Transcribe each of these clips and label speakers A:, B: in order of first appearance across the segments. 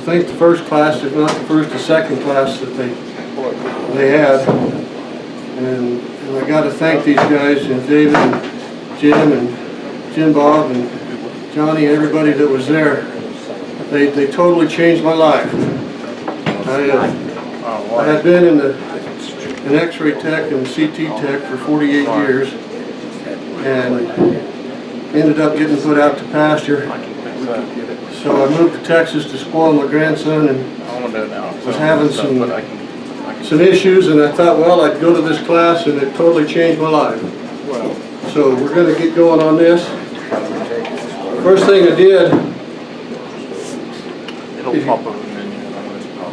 A: think the first class, if not the first or second class that they had. And I got to thank these guys, David and Jim and Jim Bob and Johnny, everybody that was there. They totally changed my life. I had been an X-ray tech and CT tech for 48 years, and ended up getting put out to pasture. So I moved to Texas to spoil my grandson, and was having some issues, and I thought, well, I'd go to this class, and it totally changed my life. So we're going to get going on this. First thing I did,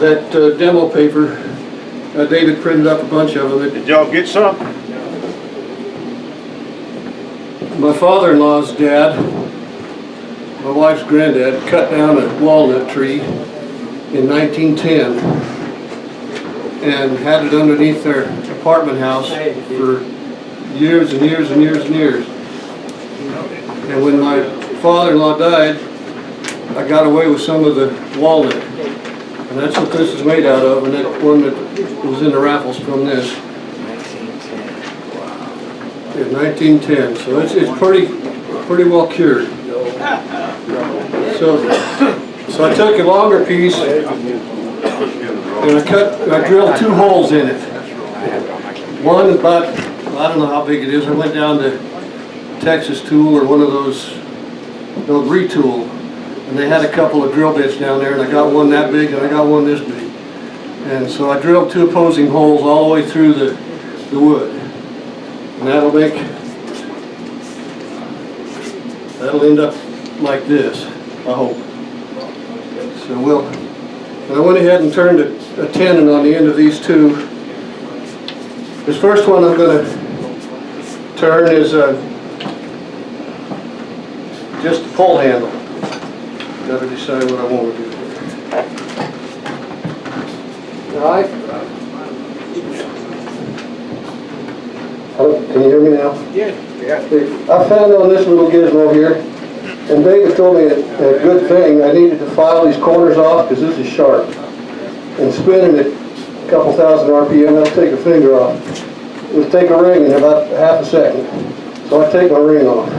A: that demo paper, David printed up a bunch of them.
B: Did y'all get some?
A: My father-in-law's dad, my wife's granddad, cut down a walnut tree in 1910 and had it underneath their apartment house for years and years and years and years. And when my father-in-law died, I got away with some of the walnut. And that's what this is made out of, and that one that was in the raffles from this. In 1910, so it's pretty well cured. So I took a longer piece and I drilled 2 holes in it. One about, I don't know how big it is. I went down to Texas Tool or one of those, they'll retool, and they had a couple of drill bits down there, and I got one that big and I got one this big. And so I drilled 2 opposing holes all the way through the wood. And that'll end up like this, I hope. So and I went ahead and turned a tenon on the end of these 2. This first one I'm going to turn is just the pull handle. Got to decide what I want to do. All right. Can you hear me now?
B: Yeah.
A: I found on this little gizmo here, and David told me a good thing. I needed to file these corners off because this is sharp. And spinning it a couple thousand RPM, that'll take a finger off. It'll take a ring in about half a second. So I take my ring off.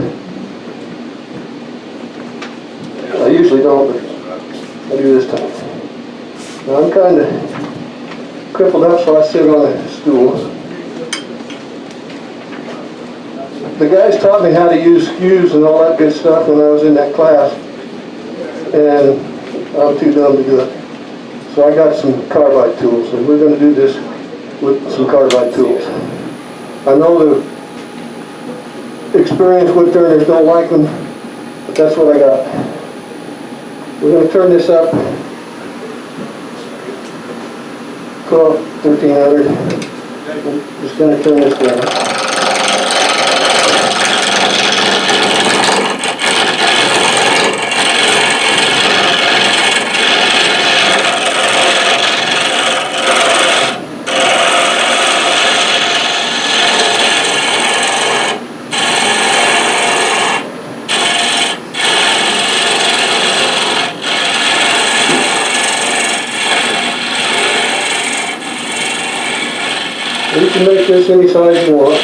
A: I usually don't, but I do this time. Now I'm kind of crippled up, so I sit on a stool. The guys taught me how to use fuse and all that good stuff when I was in that class, and I'm too dumb to do it. So I got some carbide tools, and we're going to do this with some carbide tools. I know the experienced wood turners don't like them, but that's what I got. We're going to turn this up 1300. I'm just going to turn this down. You can make this any size you want.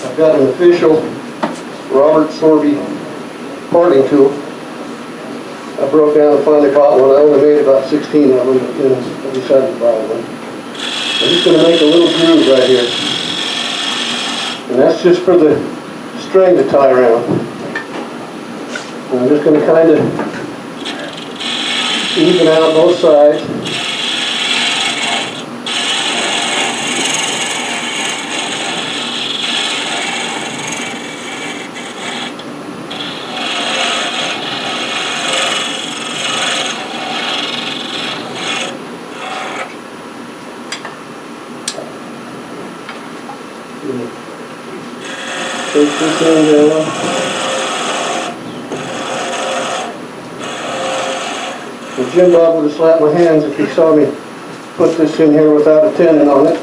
A: I've got an official Robert Sorby parting tool. I broke down and finally bought one. I only made about 16 of them, but then I decided to buy one. I'm just going to make a little groove right here. And that's just for the string to tie around. And I'm just going to kind of even out both sides. Take this end down. And Jim Bob would have slapped my hands if he saw me put this in here without a tenon on it.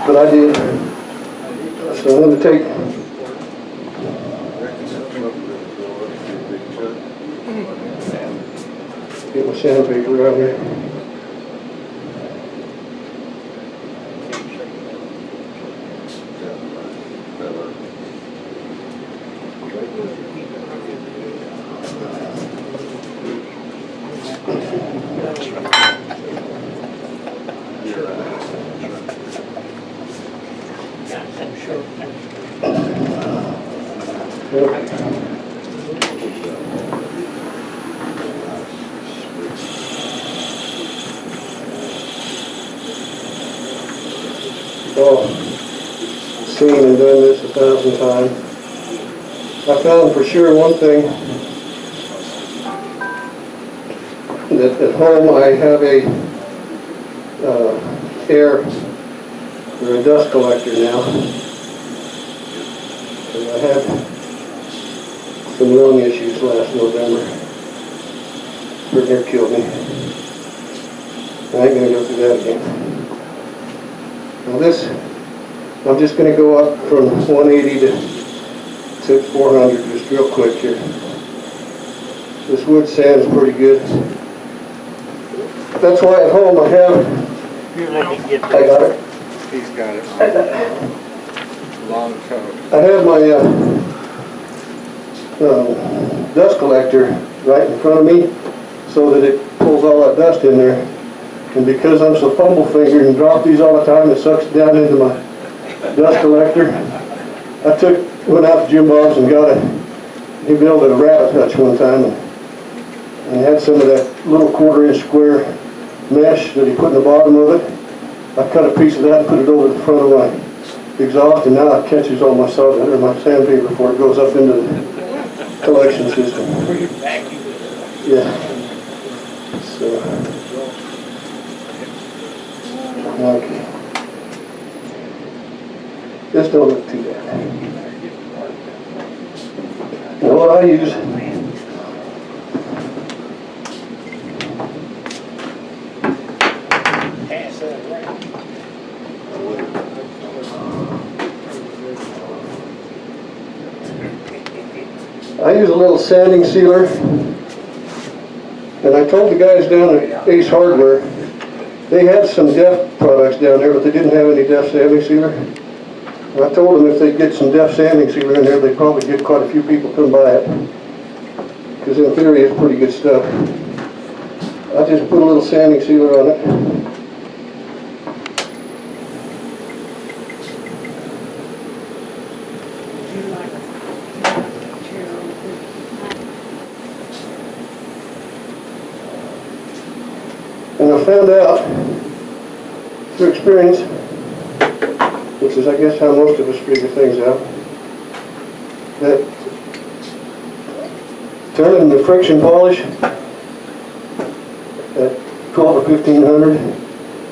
A: But I did. So I'm going to take get my sandpaper out here. Oh, seen and done this 1,000 times. I found for sure one thing, that at home I have a air or a dust collector now. And I had some lung issues last November. Pretty near killed me. I ain't gonna go through that again. Now this, I'm just going to go up from 180 to 400 just real quick here. This wood sand is pretty good. That's why at home I have,
B: Here, let me get
A: I
B: this.
A: got it.
C: He's got it. Long coat.
A: I have my dust collector right in front of me so that it pulls all that dust in there. And because I'm so fumble-fingered and drop these all the time, it sucks down into my dust collector. I went out to Jim Bob's and he built a rabbit hutch one time and had some of that little 1/4-inch square mesh that he put in the bottom of it. I cut a piece of that and put it over the front of my exhaust, and now it catches all my sawdust or my sandpaper before it goes up into the collection system. Yeah. So. Okay. This don't look too bad. Now what I use, I use a little sanding sealer, and I told the guys down at Ace Hardware, they had some DEF products down there, but they didn't have any DEF sanding sealer. And I told them if they'd get some DEF sanding sealer in there, they'd probably get quite a few people come buy it. Because in theory, it's pretty good stuff. I just put a little sanding sealer on it. And I found out through experience, which is I guess how most of us figure things out, that turning the friction polish at 12 or 1500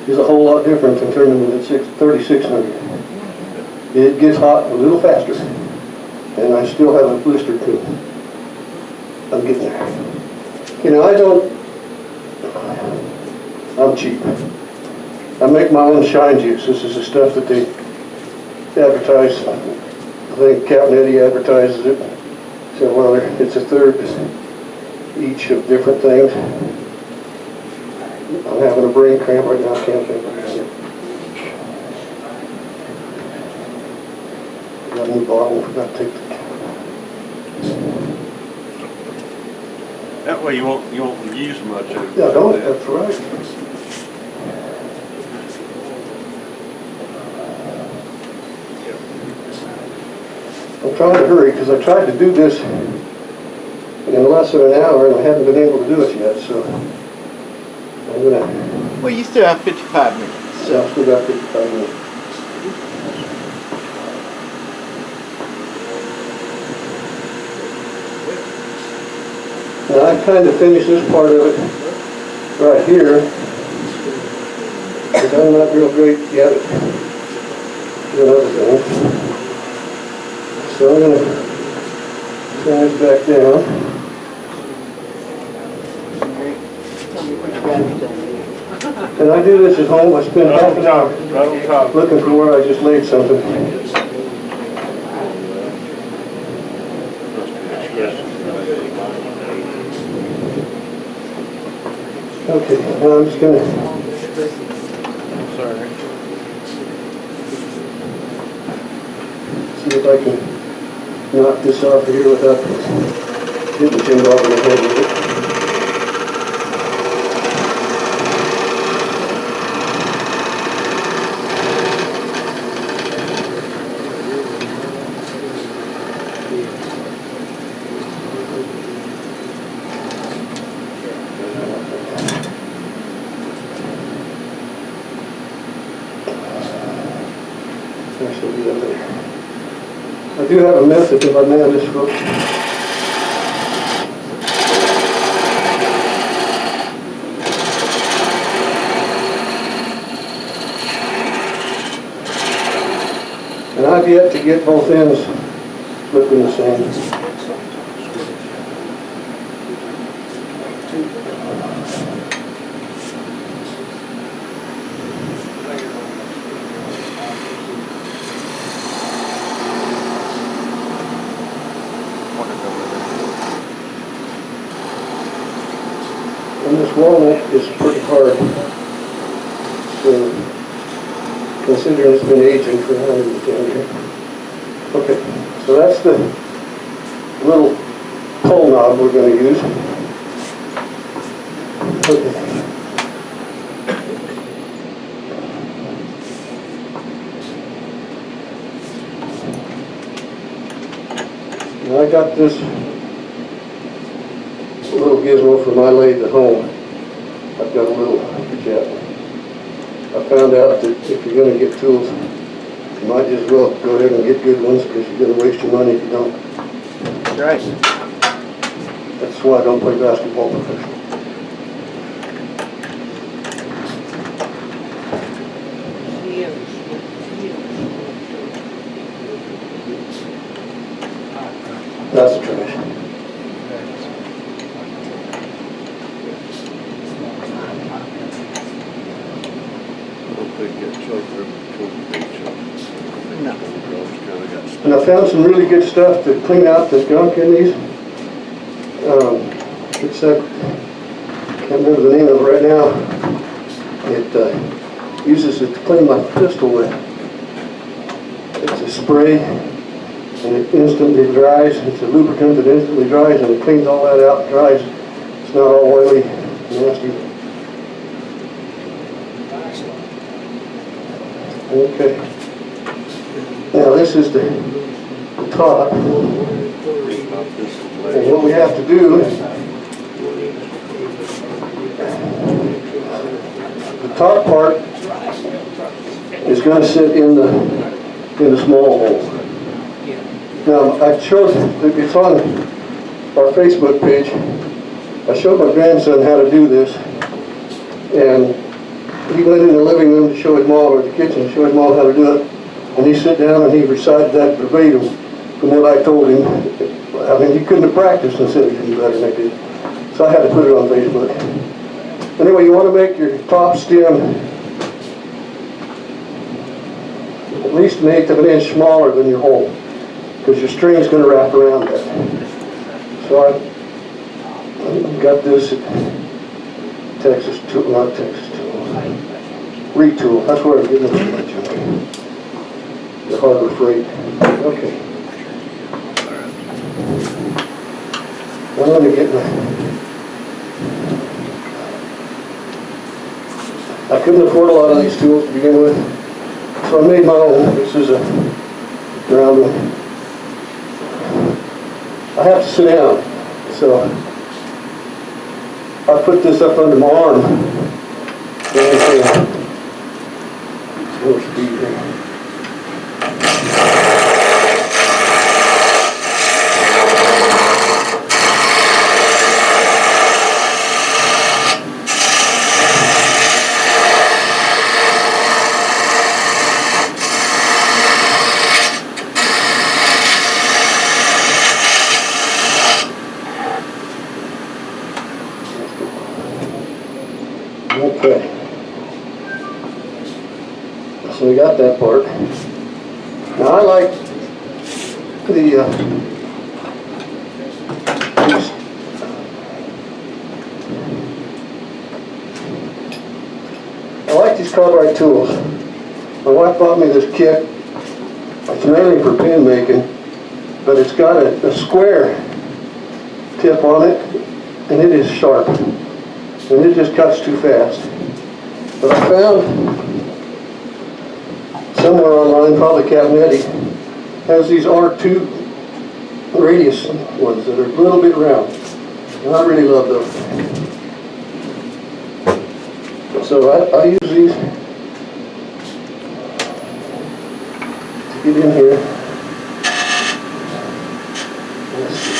A: is a whole lot different than turning it at 3600. It gets hot a little faster, and I still have a blister too. I'm getting there. You know, I'm cheap. I make my own shine juice. This is the stuff that they advertise. I think Captain Eddie advertises it. So, well, it's a third each of different things. I'm having a brain cramp right now. I can't think of it. Got a new bottle. Forgot to take the.
C: That way you won't use much of it.
A: Yeah, don't. That's right. I'm trying to hurry because I tried to do this in less than an hour and I haven't been able to do it yet, so I'm gonna.
B: Well, you still have 55 minutes.
A: Yeah, I've still got 55 minutes. Now I kind of finished this part of it right here, because I'm not real great yet at doing other things. So I'm going to turn this back down. And I do this at home. I spend half an hour looking for where I just laid something. Okay, now I'm just going to see if I can knock this off here without hitting Jim Bob in the head with it. Actually, be up there. I do have a method if I man this book. And I've yet to get both ends looking the same. And this walnut is pretty hard, so considering it's been aging for 110 years. Okay, so that's the little pull knob we're going to use. Okay. Now I got this little gizmo for my lathe at home. I've got a little jet. I found out that if you're going to get tools, you might as well go ahead and get good ones because you're going to waste your money if you don't.
B: That's right.
A: That's why I don't play basketball professionally. That's the trash.
B: No.
A: And I found some really good stuff to clean out the gunk in these. It's that, can't remember the name of it right now. It uses it to clean my pistol with. It's a spray and it instantly dries. It's a lubricant that instantly dries and it cleans all that out and dries. It's not all oily, nasty. Okay. Now this is the top. And what we have to do, the top part is going to sit in the small hole. Now I showed, it's on our Facebook page. I showed my grandson how to do this, and he went in the living room to show his mom, or the kitchen to show his mom how to do it, and he sat down and he recited that verbatim from what I told him. I mean, he couldn't have practiced and said he did better than I did. So I had to put it on Facebook. Anyway, you want to make your top stem at least an eighth of an inch smaller than your hole, because your string is going to wrap around that. So I got this at Texas Tool, not Texas Tool, Retool. That's where I'm getting it from my junk. The Harbor Freight. Okay. Well, let me get my... I couldn't afford a lot of these tools to begin with, so I made my own. This is a round one. I have to sit down, so I put this up under my arm. More speed here. Okay. So we got that part. Now I like the these carbide tools. My wife bought me this kit. It's mainly for pin making, but it's got a square tip on it, and it is sharp, and it just cuts too fast. But I found somewhere online, probably Cabinetti, has these R2 radius ones that are a little bit round, and I really love those. So I use these to get in here. Let's see.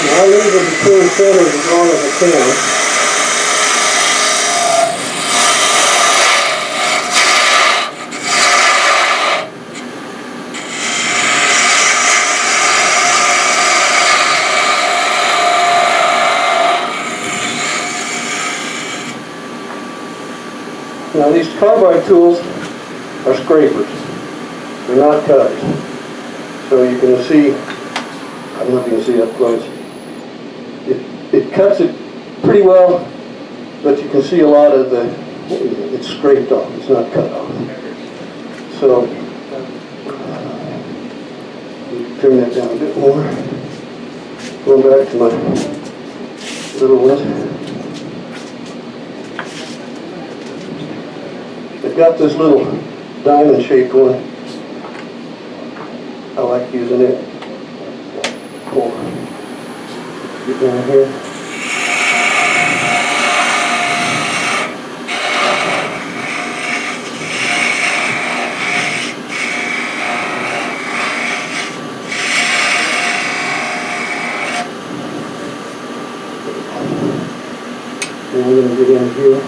A: I leave it between centers as long as I can. Now these carbide tools are scrapers. They're not cutters. So you can see, I don't know if you can see up close. It cuts it pretty well, but you can see a lot of it's scraped off, it's not cut off. So, turn that down a bit more. Going back to my little one. They've got this little diamond shaped one. I like using it. Cool. Get down here. And we're going to get in here.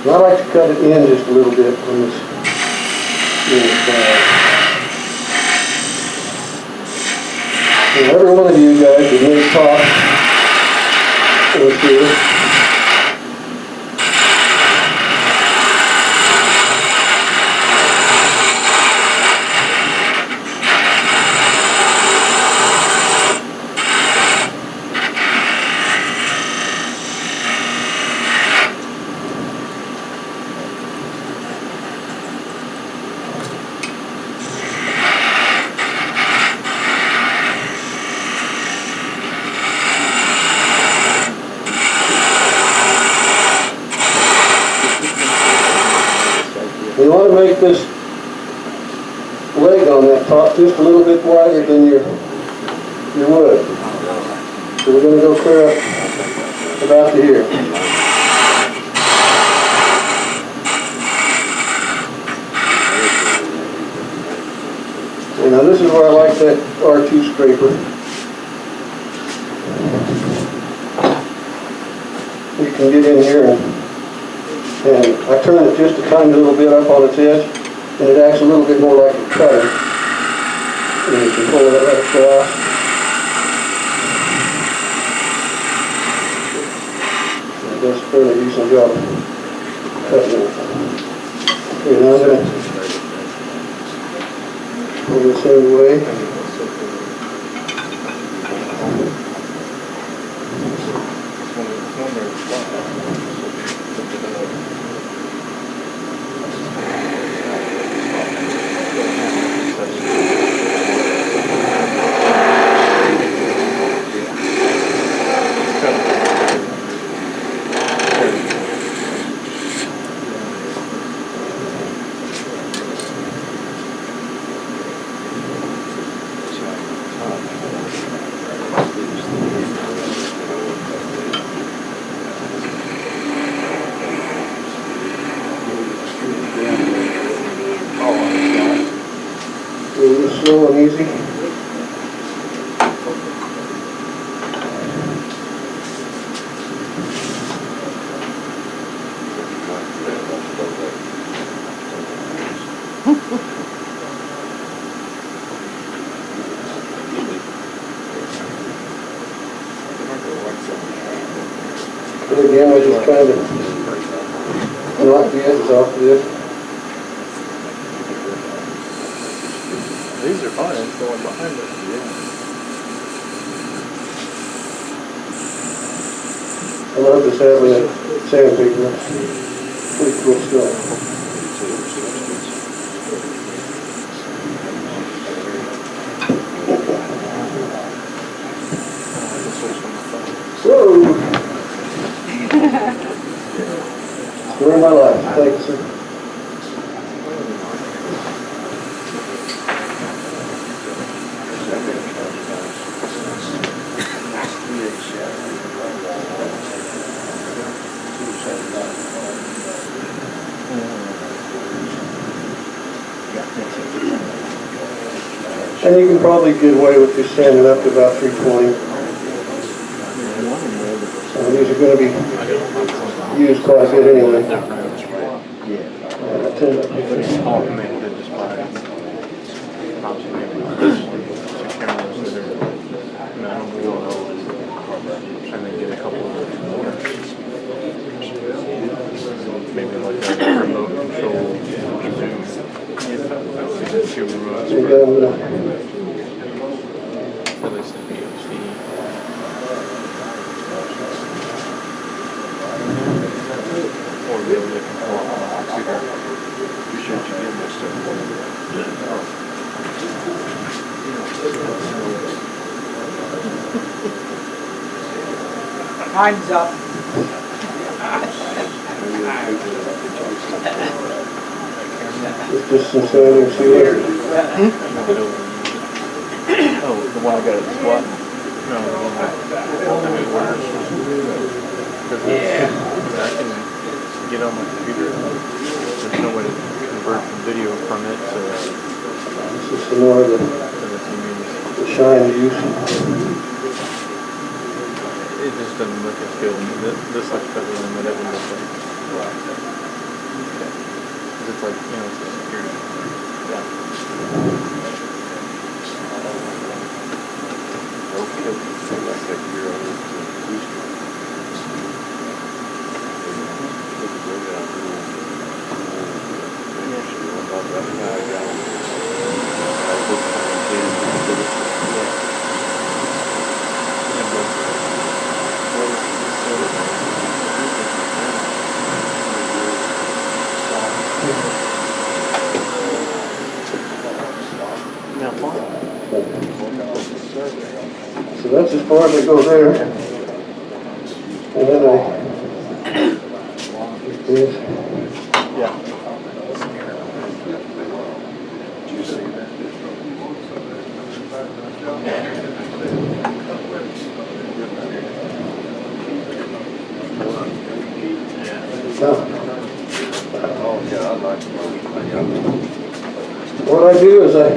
A: And I like to cut it in just a little bit on this side. And every one of you guys that may talk with you, you want to make this leg on that top just a little bit wider than your wood. So we're going to go clear up about to here. And now this is where I like that R2 scraper. You can get in here and I turn it just a tiny little bit up on its edge, and it acts a little bit more like a cutter. And you can pull it right across. It does a fairly decent job of cutting it. Okay, now I'm going to pull this end away. slow and easy. And again, we're just trying to knock the edges off of this.
C: These are fine, it's going behind us.
A: I love this having that sandpaper. Pretty cool stuff. Whoa! Story of my life. Thank you, sir. And you can probably get away with just standing up to about 320. These are going to be used quite a bit anyway.
D: And then get a couple of more. Maybe like a remote control Zoom. At least the POC. Or be able to control it on the computer. Appreciate you getting this stuff.
B: Time's up.
A: It's just some standing sealer.
D: Oh, the one I got at the squat? No, yeah. I can get on my computer. There's no way to convert the video from it, so
A: This is some more of the shine juice.
D: it just doesn't look as good. This looks better than what it would look like. Because it's like, you know, it's a security. Yeah.
A: So that's as far as it goes there. And then this.
D: Yeah.
A: What I do is I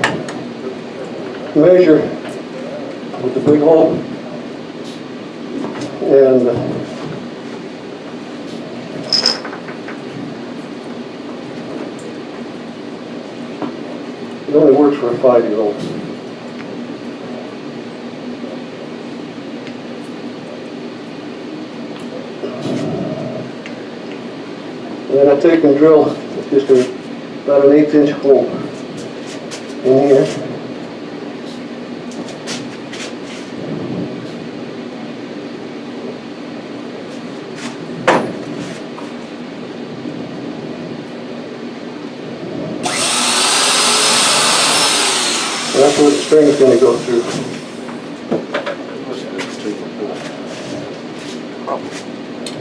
A: measure with the big hole and it only works for a 5-year-old. And then I take and drill just about an 1/8 hole in here. And that's where the string's going to go through.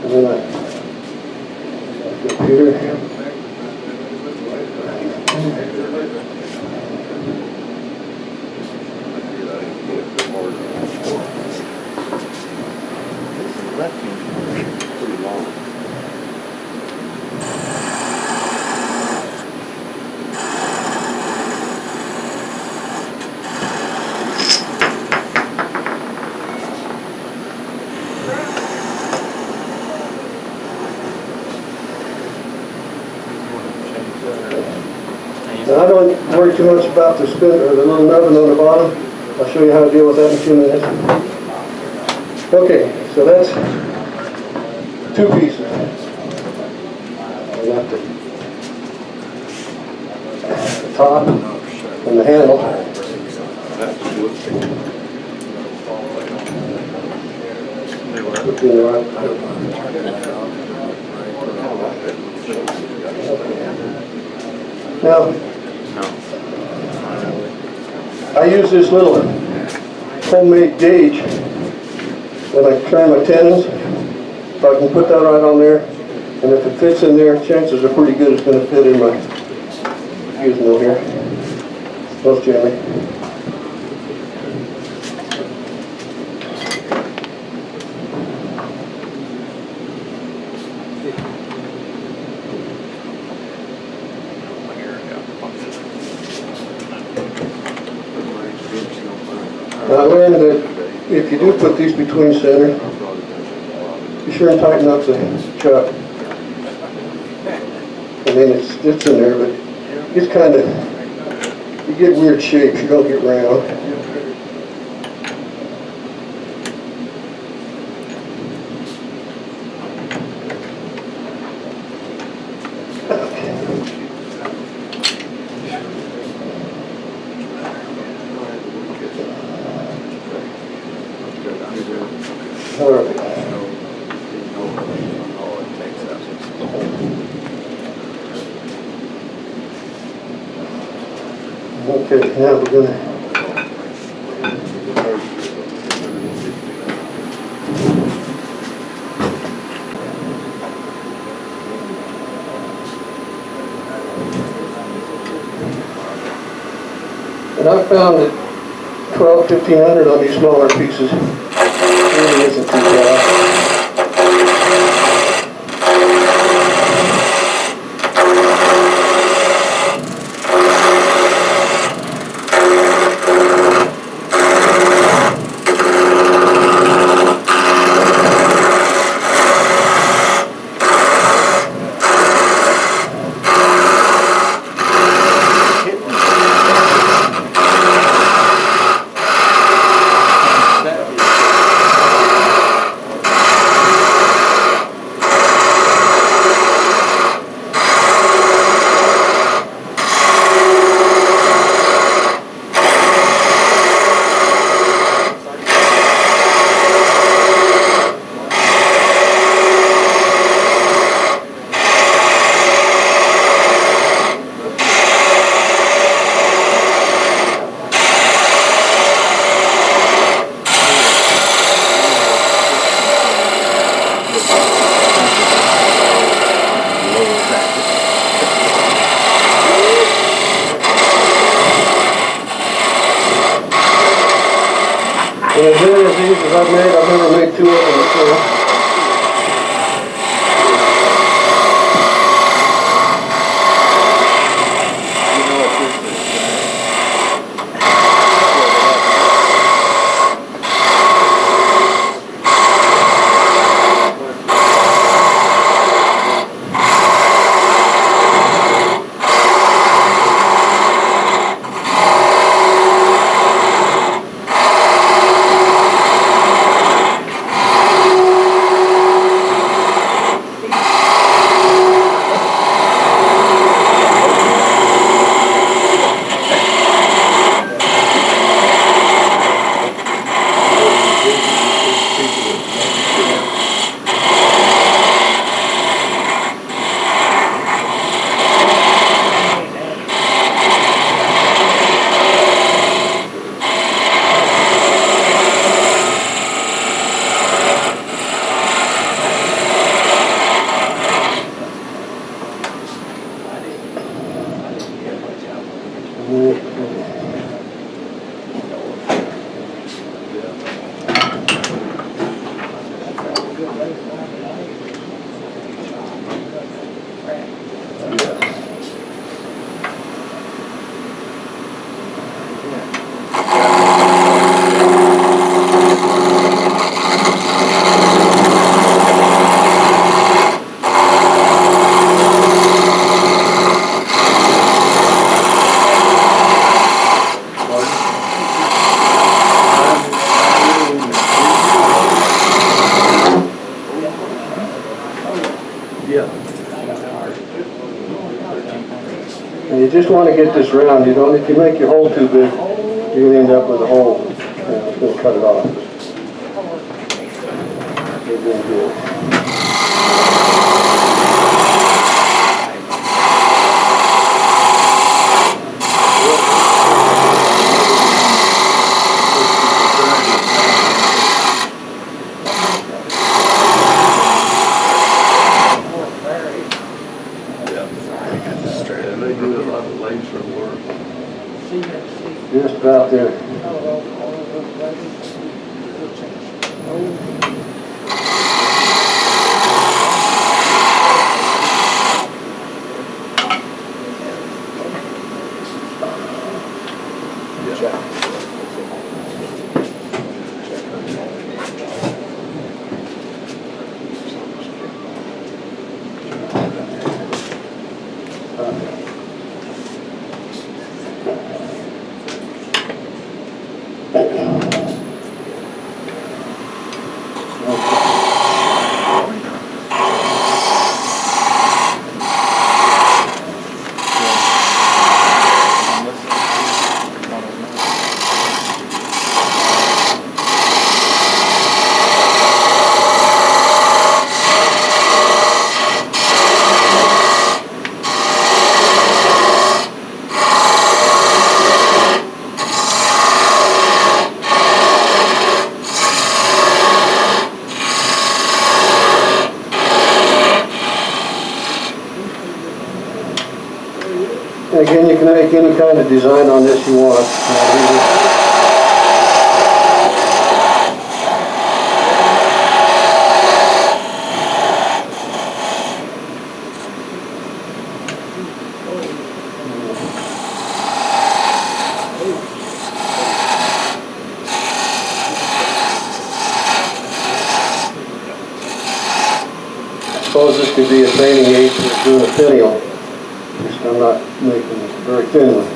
A: And then I go here. And I don't worry too much about the spin or the little nubbin on the bottom. I'll show you how to deal with that in 2 minutes. Okay, so that's 2 pieces. I got the top and the handle. Put in the right. Now, I use this little homemade gauge when I turn my tendons, so I can put that right on there, and if it fits in there, chances are pretty good it's going to fit in my using it here. Most gently. And I learned that if you do put these between center, be sure and tighten up the chuck. I mean, it's in there, but it's kind of, you get weird shapes, you don't get round. All right. Okay, now we're gonna and I found that 1,200, 1,500 on these smaller pieces really isn't too bad. And as many of these as I've never made 2 of them before. just want to get this round, you know, if you make your hole too big, you're going to end up with a hole. It's going to cut it off. You're doing good.
E: They do a lot of laser work.
A: Just about there. Again, you can make any kind of design on this you want. I suppose this could be a training aid for doing a finial. I'm not making a very thin one.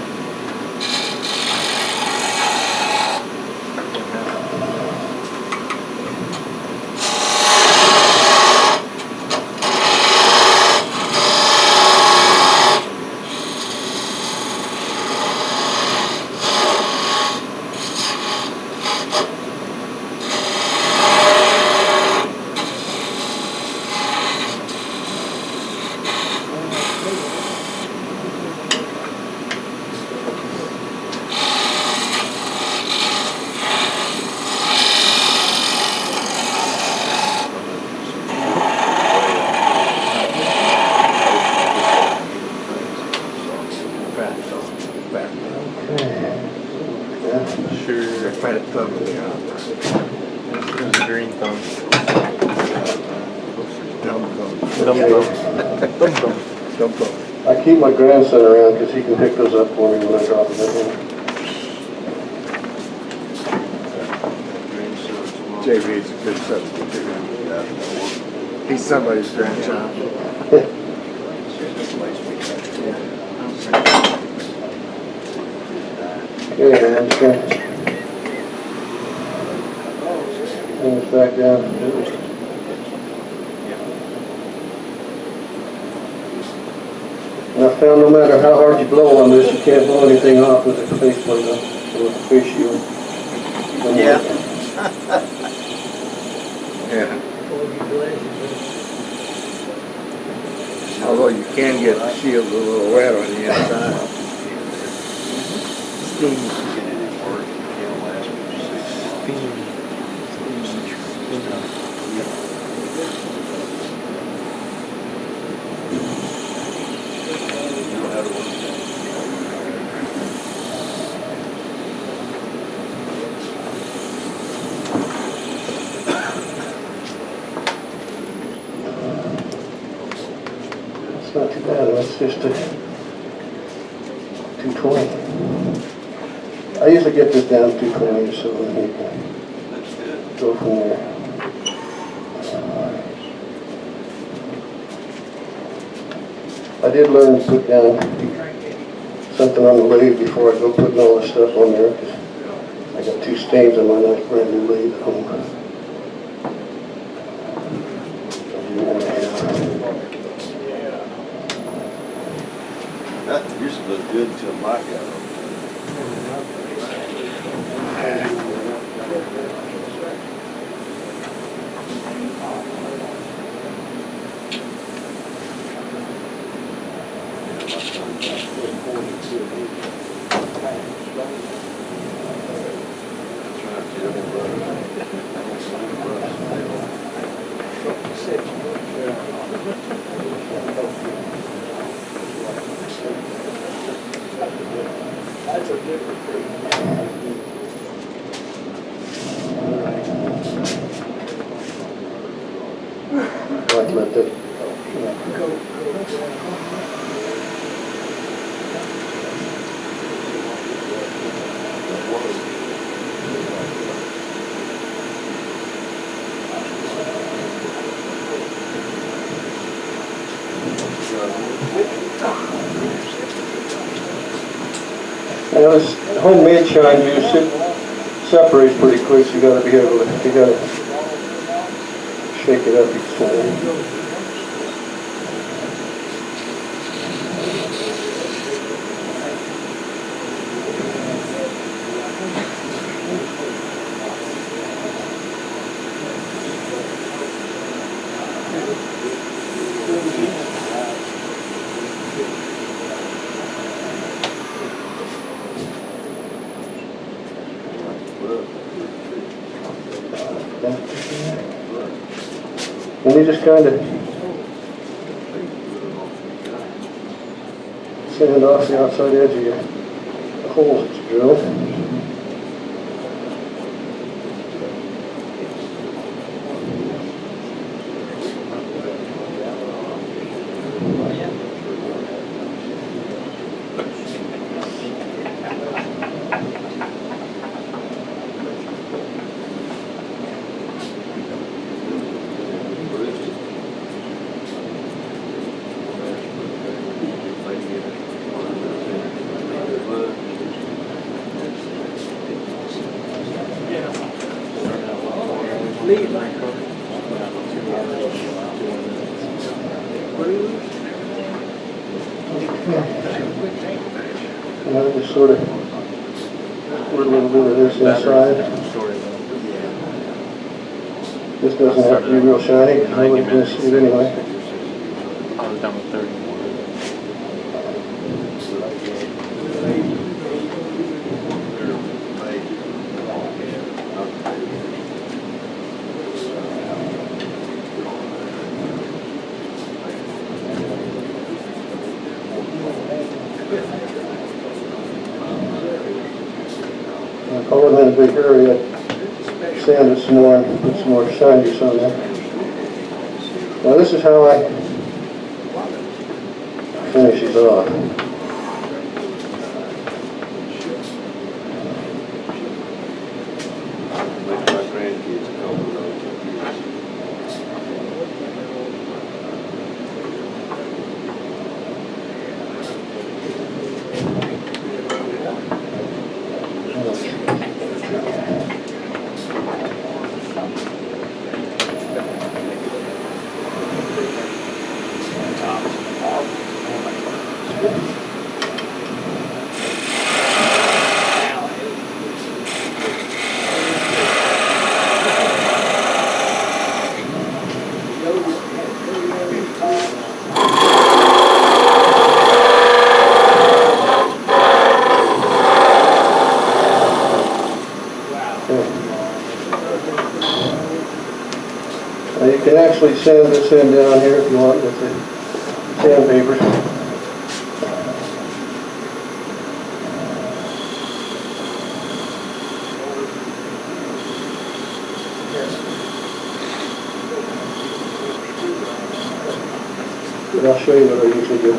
D: Sure, fat thumb. Green thumb. Dumb thumb. Dumb thumb.
A: I keep my grandson around because he can pick those up for me when I drop them at home.
C: JV's a good substitute. He's somebody's grandchild.
A: Okay, man, okay. Bring this back down. And I found no matter how hard you blow on this, you can't blow anything off with the face plate up, or with the face shield.
B: Yeah.
C: Yeah. Although you can get the shield a little wet on the inside.
A: It's not too bad, that's just a 220. I usually get this down to 220 or so, and you can go from there. I did learn to put down something on the lathe before I go putting all this stuff on there, because I got 2 stains on my nice brand new lathe at home.
F: You're supposed to
E: good until Mike got on.
A: Like let the this homemade shine juice, it separates pretty quick, so you gotta be able to, you gotta shake it up each time. And you just kind of sand off the outside edge of your holes that you drill. And I just sort of put a little bit of this inside. This doesn't have to be real shiny, because nobody's going to see it anyway.
D: I was done with 30.
A: If I wasn't in a big hurry, I'd sand it some more and put some more shine juice on there. Now this is how I finish these off.
E: Makes my grandkids a couple of those.
A: Now you can actually sand this in down here if you want with the sandpaper. But I'll show you what I usually do.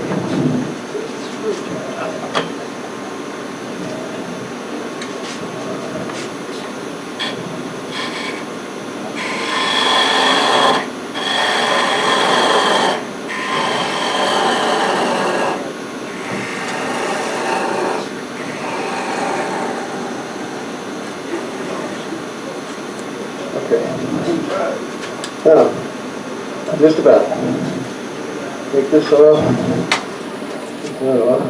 A: Okay. Now, just about. Take this off. Take that off.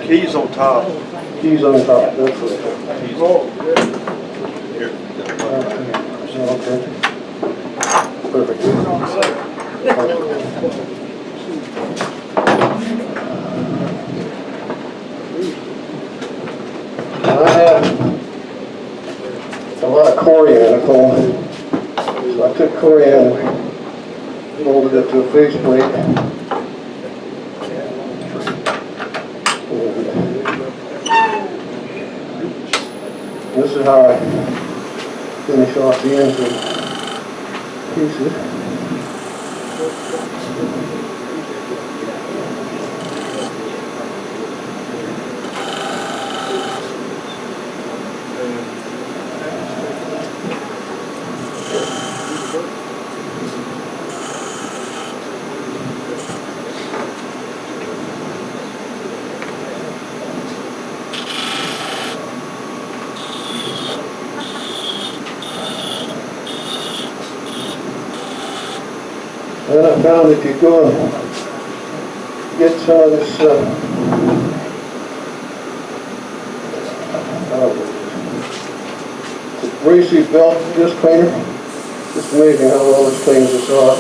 D: Keys on top.
A: Keys on top, that's it.
D: Here.
A: Okay. Perfect. I have a lot of coriander at home. So I took coriander, molded it to a faceplate. And this is how I finish off the ends of pieces. Then I found if you go and get some of this greasy belt disc cleaner, it's amazing how well this cleans this off.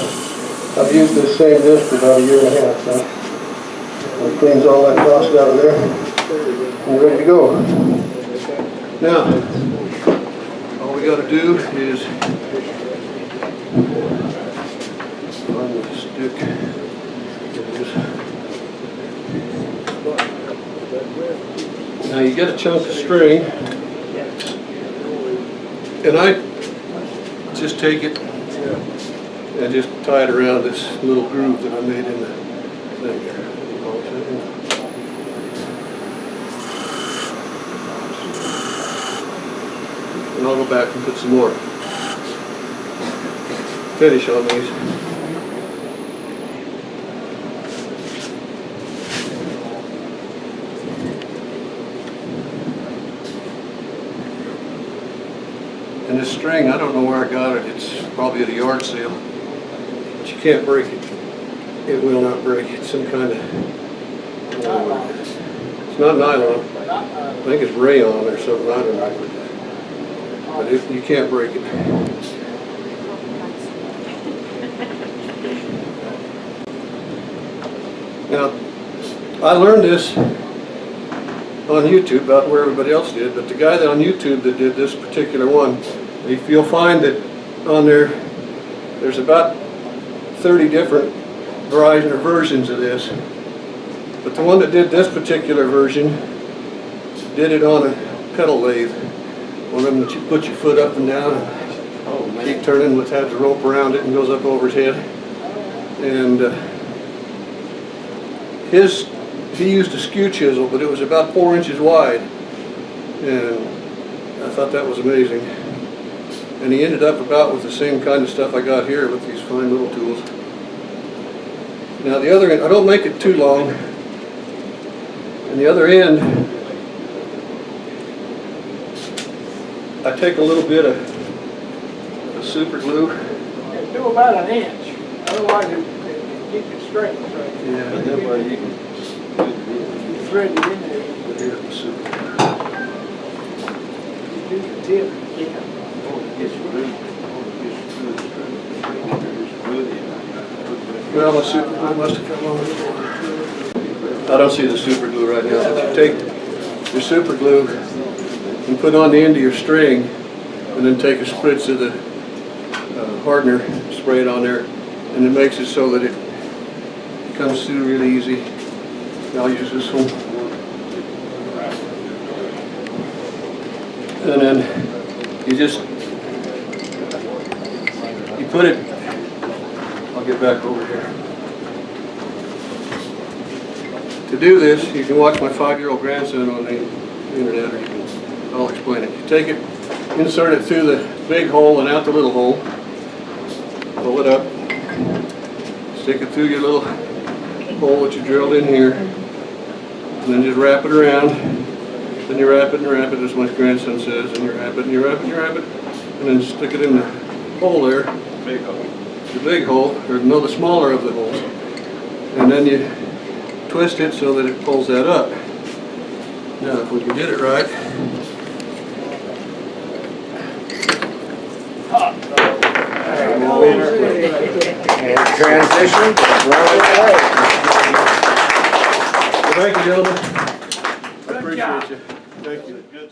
A: I've used this same disc for about a year and a half, so it cleans all that dust out of there and we're ready to go. Now, all we got to do is find the stick. Now you get a chunk of string, and I just take it and just tie it around this little groove that I made in the thing here. And I'll go back and put some more finish on these. And this string, I don't know where I got it. It's probably at a yard sale. But you can't break it. It will not break. It's some kind of, it's not nylon. I think it's rayon or something. I don't know. But you can't break it. Now, I learned this on YouTube, about where everybody else did, but the guy that on YouTube that did this particular one, you'll find that on there's about 30 different varieties or versions of this. But the one that did this particular version did it on a pedal lathe. One of them that you put your foot up and down and keep turning, which has a rope around it and goes up over his head. And he used a skew chisel, but it was about 4 inches wide, and I thought that was amazing. And he ended up about with the same kind of stuff I got here with these fine little tools. Now the other end, I don't make it too long, and the other end, I take a little bit of super glue.
B: Do about an inch, otherwise it keep it straight.
A: Yeah,
E: But that way you can
B: Thread it in there.
A: put here the super glue.
B: You do the tip.
A: Well, my super glue must have come on before. I don't see the super glue right now, but you take your super glue and put on the end of your string, and then take a spritz of the hardener, spray it on there, and it makes it so that it comes through really easy. I'll use this one. And then you put it, I'll get back over here. To do this, you can watch my 5-year-old grandson on the internet, or I'll explain it. You take it, insert it through the big hole and out the little hole, pull it up, stick it through your little hole that you drilled in here, and then just wrap it around. Then you wrap it and wrap it, as my grandson says, and you wrap it and you wrap it and you wrap it, and then stick it in the hole there,
E: big hole.
A: the big hole, or no, the smaller of the holes, and then you twist it so that it pulls that up. Now, if we can get it right.
C: And transition, run away.
A: Thank you, gentlemen.
B: Good job.
A: Thank you.